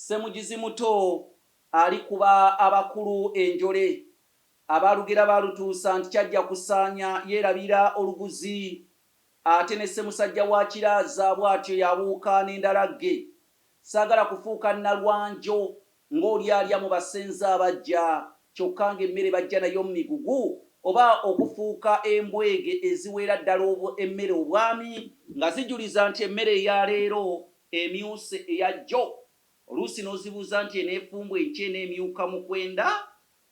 Ssemugizi muto alikuba abakulu enjole abalugira balutuusa nti kyajja kusaanya yeerabira oluguzi ate ne ssemusajja wa kiraaza bw'atyo yabuuka n'endalagge saagala kufuuka nnalwanjo ng'oli alya mu basenze abajja kyokka ng'emmere bajja nayo mu migugu oba okufuuka embwege eziwera ddala emmere obwami nga zijuliza nti emmere eya leero emyuse eya jjo oluusi n'ozibuuza nti eneefumbwa enkya eneemyuka mu kwenda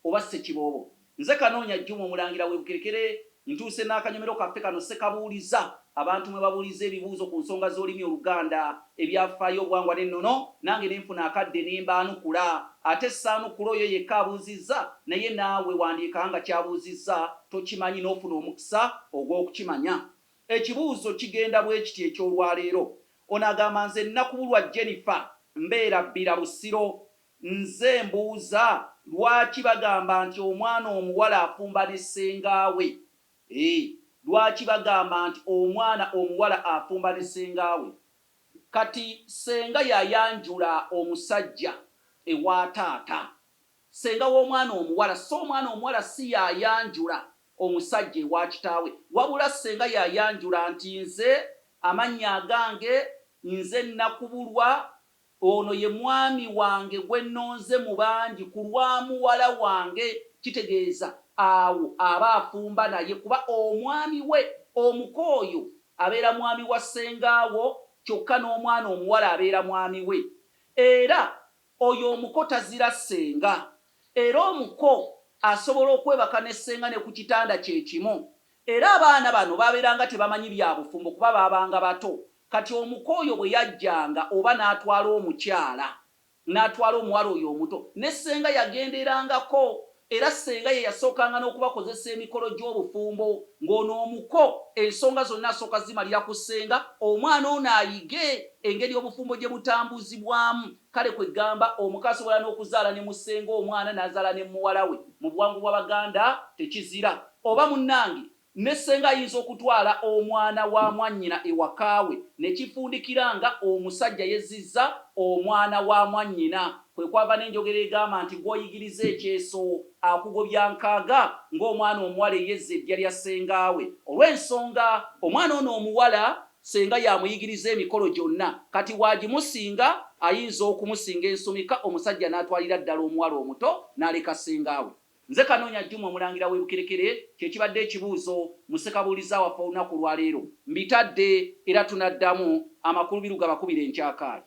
oba ssekiboobo. Nze Kanoonya Juma omulangira w'Ebukerekere ntuuse n'akanyomero kaffe kano sekabuuliza abantu mwe babuuliza ebibuuzo ku nsonga z'olulimi Oluganda ebyafaayo obuwangwa n'ennono nange ne nfuna akadde ne mbaanukula ate saanukula oyo yekka abuuzizza naye naawe wandiika nga kyabuuzizza tokimanyi n'ofuna omukisa ogw'okukimanya. Ekibuuzo kigenda bwe kiti eky'olwaleero. Ono agamba nze Nnakubulwa Jennifer mbeera Bbira Busiro nze mbuuza lwaki bagamba nti omwana omuwala afumba ne Ssengaawe? Lwaki bagamba nti omwana omuwala afumba ne Ssengaawe? Kati Ssenga yayanjula omusajja ewa taata. Ssenga w'omwana omuwala so omwana omuwala si yayanjula omusajja ewa kitaawe wabula Ssenga yayanjula nti nze amannya agange nze Nnakubulwa ono ye mwami wange gwe nnonze mu bangi ku lwa muwala wange, kitegeeza awo aba afumba naye kuba omwami we omuko oyo abeera mwami wa Ssengaawo kyokka n'omwana omuwala abeera mwami we. Era oyo omuko tazira Ssenga, era omuko asobola okwebaka ne Ssenga ne ku kitanda kye kimu. Era abaana bano babeeranga tebamanyi bya bufumbo kuba baabanga bato. Kati omuko oyo bwe yajjanga oba n'atwala omukyala n'atwala omuwala oyo omuto ne Ssenga yagenderangako, era Ssenga ye yasookanga n'okubakozesa emikolo gy'obufumbo ng'ono omuko ensonga zonna asooka zimalira ku Ssenga, omwana ono ayige engeri obufumbo gye butambuzibwamu. Kale kwegamba omuko asobola n'okuzaala ne mu Ssenga omwana n'azaala ne muwala we. Mu buwangu bwa Baganda tekizira. Oba munnange ne Ssenga ayinza okutwala omwana wa mwannyina ewakaawe ne kifundikira nga omusajja yezizza omwana wa mwannyina. Kwe kwava n'enjogera egamba nti gw'oyigiriza ekyeso akugobya nkaaga ng'omwana omuwala eyezza eddya lya Ssengaawe. Olw'ensonga omwana ono omuwala Ssenga yamuyigiriza emikolo gyonna, kati waagimusinga ayinza okumusinga ensumika omusajja n'atwalira ddala omuwala omuto n'aleka Ssengaawe. Nze Kanoonya Juma omulangira w'Ebukerekere kye kibadde ekibuuzo mu ssekabuuliza waffe olunaku lwaleero. Mbitadde era tunaddamu amakulu biruga bakubira enkyakaali.